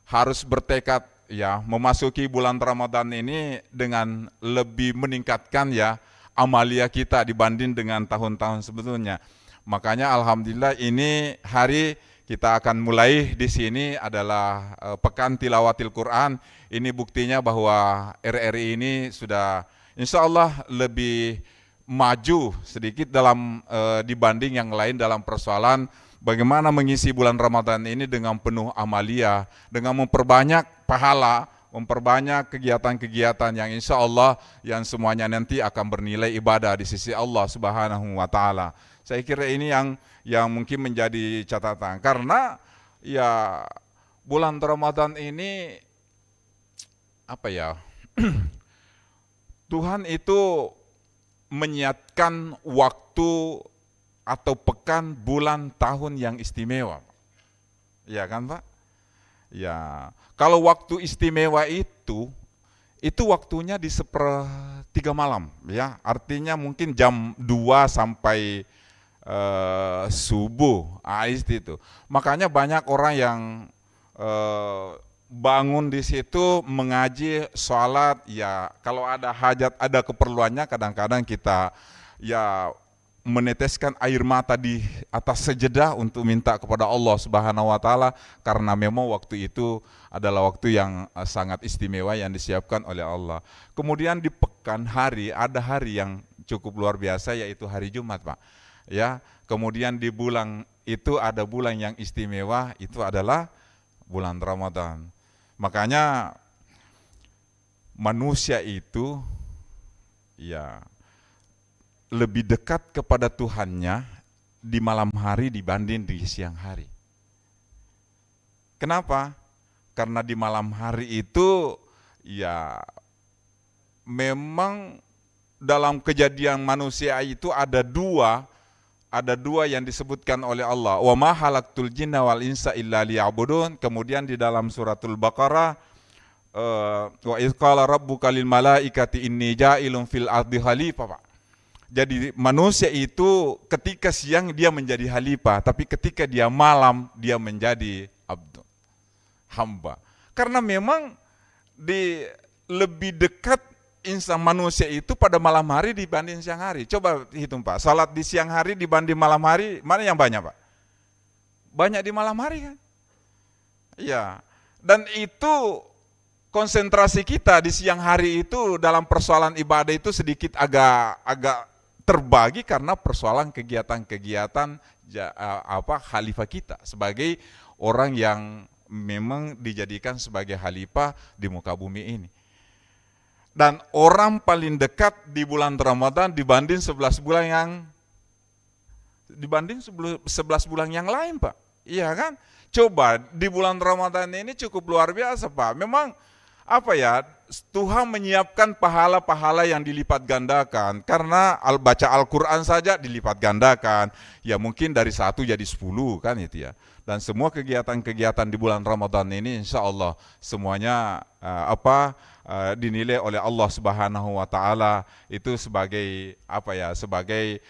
G: harus bertekad ya memasuki bulan Ramadan ini dengan lebih meningkatkan ya amalia kita dibanding dengan tahun-tahun sebelumnya. Makanya alhamdulillah ini hari kita akan mulai di sini adalah Pekan Tilawatil Quran. Ini buktinya bahwa RRI ini sudah insya Allah lebih maju sedikit dalam dibanding yang lain dalam persoalan bagaimana mengisi bulan Ramadan ini dengan penuh amalia, dengan memperbanyak pahala, memperbanyak kegiatan-kegiatan yang insya Allah yang semuanya nanti akan bernilai ibadah di sisi Allah Subhanahu wa Ta'ala. Saya kira ini yang mungkin menjadi catatan, karena ya bulan Ramadan ini apa ya, Tuhan itu menyiapkan waktu atau pekan, bulan, tahun yang istimewa. Ya kan Pak? Ya, kalau waktu istimewa itu waktunya di 1/3 malam, ya. Artinya mungkin jam 2 sampai subuh, itu. Makanya banyak orang yang bangun di situ mengaji, sholat, ya kalau ada hajat, ada keperluannya, kadang-kadang kita ya meneteskan air mata di atas sejedah untuk minta kepada Allah Subhanahu wa Ta'ala, karena memang waktu itu adalah waktu yang sangat istimewa yang disiapkan oleh Allah. Kemudian di pekan hari ada hari yang cukup luar biasa, yaitu hari Jumat, Pak. Ya, kemudian di bulan itu ada bulan yang istimewa, itu adalah bulan Ramadan. Makanya manusia itu ya lebih dekat kepada Tuhannya di malam hari dibanding di siang hari. Kenapa? Karena di malam hari itu ya memang dalam kejadian manusia itu ada dua yang disebutkan oleh Allah. Wa ma halaqtul jinna wal insa illa liya'budun. Kemudian di dalam suratul Baqarah, wa idz qala rabbuka lil malaikati inni ja'ilun fil ardi khalifah, Pak. Jadi manusia itu ketika siang dia menjadi khalifah, tapi ketika dia malam dia menjadi abdu, hamba. Karena memang lebih dekat insan manusia itu pada malam hari dibanding siang hari. Coba hitung Pak, salat di siang hari dibanding malam hari, mana yang banyak Pak? Banyak di malam hari kan? Iya. Dan itu konsentrasi kita di siang hari itu dalam persoalan ibadah itu sedikit agak terbagi karena persoalan kegiatan-kegiatan khalifah kita sebagai orang yang memang dijadikan sebagai khalifah di muka bumi ini. Dan orang paling dekat di bulan Ramadan dibanding 11 bulan yang lain, Pak. Iya kan? Coba di bulan Ramadan ini cukup luar biasa, Pak. Memang apa ya, Tuhan menyiapkan pahala-pahala yang dilipat gandakan, karena baca Al-Quran saja dilipat gandakan, ya mungkin dari 1 jadi 10 kan itu ya. Dan semua kegiatan-kegiatan di bulan Ramadan ini insya Allah semuanya dinilai oleh Allah Subhanahu wa Ta'ala itu sebagai sebagai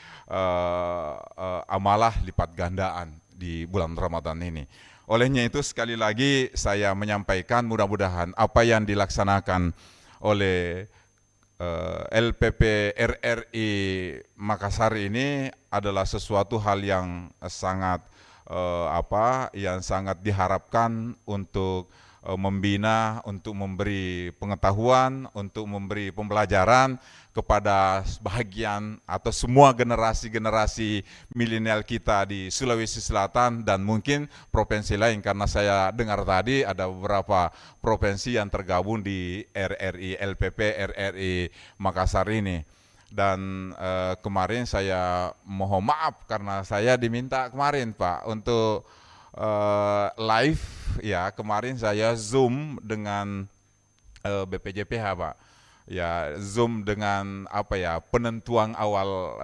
G: amalah lipat gandaan di bulan Ramadan ini. Olehnya itu sekali lagi saya menyampaikan mudah-mudahan apa yang dilaksanakan oleh LPP RRI Makassar ini adalah sesuatu hal yang sangat diharapkan untuk membina, untuk memberi pengetahuan, untuk memberi pembelajaran kepada sebagian atau semua generasi-generasi milenial kita di Sulawesi Selatan dan mungkin provinsi lain, karena saya dengar tadi ada beberapa provinsi yang tergabung di RRI LPP RRI Makassar ini. Dan kemarin saya mohon maaf karena saya diminta kemarin Pak untuk live ya, kemarin saya Zoom dengan BPJPH Pak. Ya, Zoom dengan penentuan awal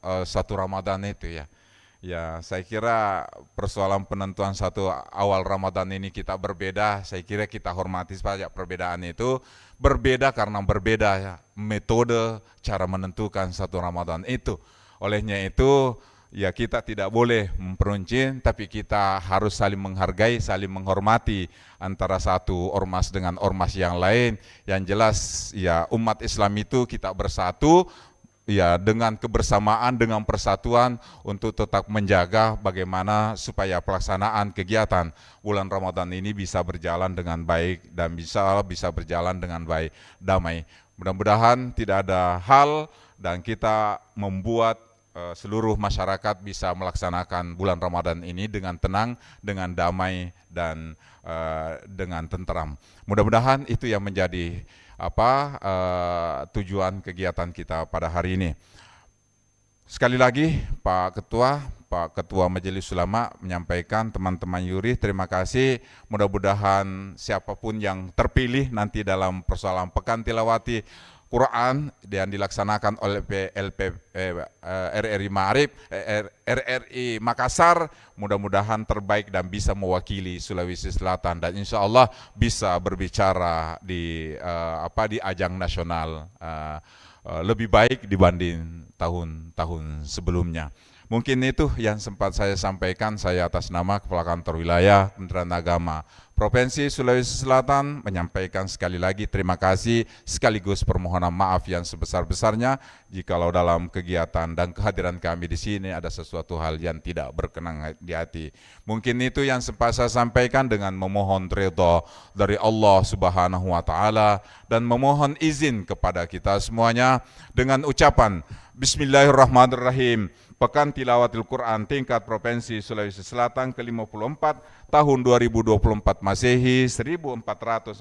G: 1 Ramadan itu ya. Ya, saya kira persoalan penentuan 1 awal Ramadan ini kita berbeda, saya kira kita hormati saja perbedaan itu. Berbeda karena berbeda ya, metode cara menentukan 1 Ramadan itu. Olehnya itu ya kita tidak boleh memperuncing, tapi kita harus saling menghargai, saling menghormati antara satu ormas dengan ormas yang lain. Yang jelas ya umat Islam itu kita bersatu ya dengan kebersamaan, dengan persatuan untuk tetap menjaga bagaimana supaya pelaksanaan kegiatan bulan Ramadan ini bisa berjalan dengan baik dan bisa berjalan dengan baik, damai. Mudah-mudahan tidak ada hal dan kita membuat seluruh masyarakat bisa melaksanakan bulan Ramadan ini dengan tenang, dengan damai, dan dengan tenteram. Mudah-mudahan itu yang menjadi tujuan kegiatan kita pada hari ini. Sekali lagi Pak Ketua Majelis Ulama menyampaikan, teman-teman Yuri, terima kasih. Mudah-mudahan siapapun yang terpilih nanti dalam persoalan Pekan Tilawati Quran yang dilaksanakan oleh RRI Makassar, mudah-mudahan terbaik dan bisa mewakili Sulawesi Selatan, dan insya Allah bisa berbicara di ajang nasional lebih baik dibanding tahun-tahun sebelumnya. Mungkin itu yang sempat saya sampaikan. Saya atas nama Kepala Kantor Wilayah Kementerian Agama Provinsi Sulawesi Selatan menyampaikan sekali lagi terima kasih, sekaligus permohonan maaf yang sebesar-besarnya jikalau dalam kegiatan dan kehadiran kami di sini ada sesuatu hal yang tidak berkenan di hati. Mungkin itu yang sempat saya sampaikan, dengan memohon ridha dari Allah Subhanahu wa taala dan memohon izin kepada kita semuanya dengan ucapan Bismillahirrahmanirrahim. Pekan Tilawatil Quran tingkat Provinsi Sulawesi Selatan ke-54 tahun 2024 Masehi 1445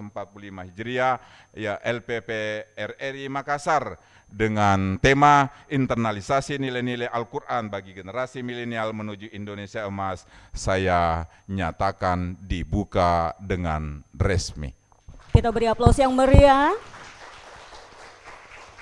G: Hijriah, ya LPP RRI Makassar, dengan tema internalisasi nilai-nilai Al-Quran bagi generasi milenial menuju Indonesia Emas, saya nyatakan dibuka dengan resmi.
A: Kita beri aplaus yang meriah.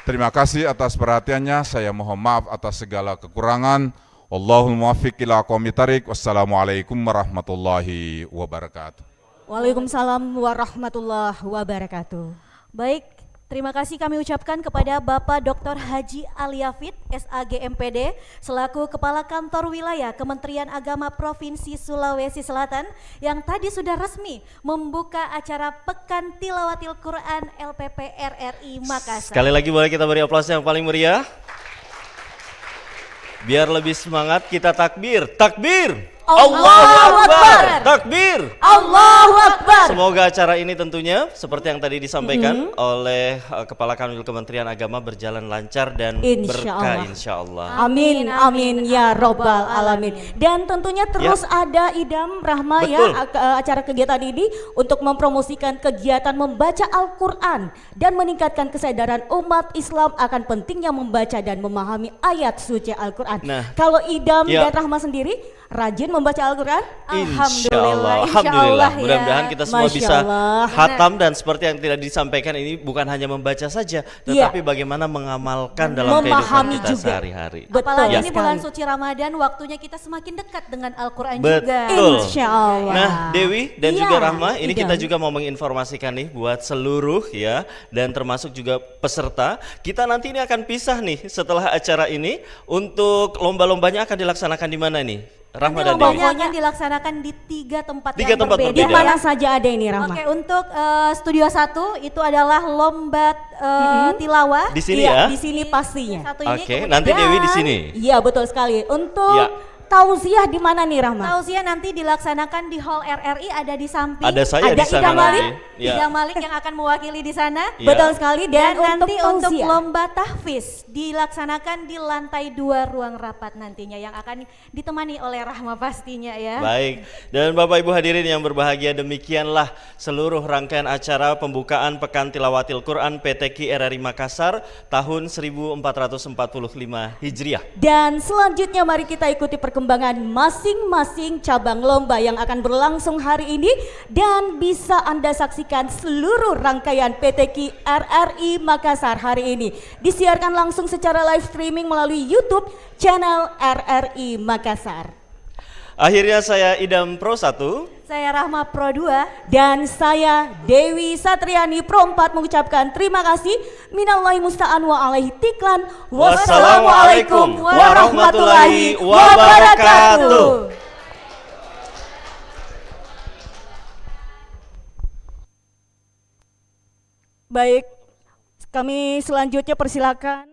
G: Terima kasih atas perhatiannya. Saya mohon maaf atas segala kekurangan. Wallahul muwaffiq ila aqwamit thariq. Wassalamualaikum warahmatullahi wabarakatuh.
A: Waalaikumsalam warahmatullahi wabarakatuh.
C: Baik, terima kasih kami ucapkan kepada Bapak Dr. Haji Ali Yafid, SAG MPD, selaku Kepala Kantor Wilayah Kementerian Agama Provinsi Sulawesi Selatan, yang tadi sudah resmi membuka acara Pekan Tilawatil Quran LPP RRI Makassar.
B: Sekali lagi boleh kita beri aplaus yang paling meriah. Biar lebih semangat kita takbir. Takbir! Allahu Akbar! Takbir!
A: Allahu Akbar!
B: Semoga acara ini tentunya seperti yang tadi disampaikan oleh Kepala Kanwil Kementerian Agama berjalan lancar dan berkah insya Allah.
A: Amin, amin ya robbal alamin. Dan tentunya terus ada Idam Rahma ya, acara kegiatan ini untuk mempromosikan kegiatan membaca Al-Quran dan meningkatkan kesadaran umat Islam akan pentingnya membaca dan memahami ayat suci Al-Quran. Nah, kalau Idam dan Rahma sendiri rajin membaca Al-Quran?
B: Alhamdulillah. Mudah-mudahan kita semua bisa khatam, dan seperti yang tidak disampaikan ini bukan hanya membaca saja, tetapi bagaimana mengamalkan dalam kehidupan kita sehari-hari.
C: Apalagi ini bulan suci Ramadan, waktunya kita semakin dekat dengan Al-Quran juga.
A: Insya Allah.
B: Nah, Dewi dan juga Rahma, ini kita juga mau menginformasikan nih buat seluruh ya, dan termasuk juga peserta, kita nanti ini akan pisah nih setelah acara ini. Untuk lomba-lombanya akan dilaksanakan di mana nih, Rahma dan Dewi?
C: Lombanya akan di 3 tempat yang
B: tempat
C: berbeda.
A: Di mana saja ada ini, Rahma?
C: Oke, untuk Studio 1 itu adalah lomba tilawah.
B: Di sini ya?
A: Di sini pastinya.
B: Oke, nanti Dewi di sini.
A: Iya, betul sekali. Untuk tausiah di mana nih, Rahma?
C: Tausiah nanti dilaksanakan di Hall RRI, ada di samping.
B: Ada saya di sana nanti.
C: Idam Malik yang akan mewakili di sana.
A: Betul sekali. Dan
C: nanti untuk lomba tahfiz dilaksanakan di lantai 2 ruang rapat nantinya, yang akan ditemani oleh Rahma pastinya ya.
B: Baik, dan Bapak Ibu hadirin yang berbahagia, demikianlah seluruh rangkaian acara pembukaan Pekan Tilawatil Quran PTQ RRI Makassar tahun 1445 Hijriah.
A: Dan selanjutnya mari kita ikuti perkembangan masing-masing cabang lomba yang akan berlangsung hari ini, dan bisa Anda saksikan seluruh rangkaian PTQ RRI Makassar hari ini disiarkan langsung secara live streaming melalui YouTube channel RRI Makassar.
B: Akhirnya saya Idam Pro 1,
C: saya Rahma Pro 2,
A: dan saya Dewi Satriani Pro 4 mengucapkan terima kasih. Minallahi musta'an wa alaihi tiklan.
B: Wassalamualaikum warahmatullahi wabarakatuh.
A: Baik, kami selanjutnya persilakan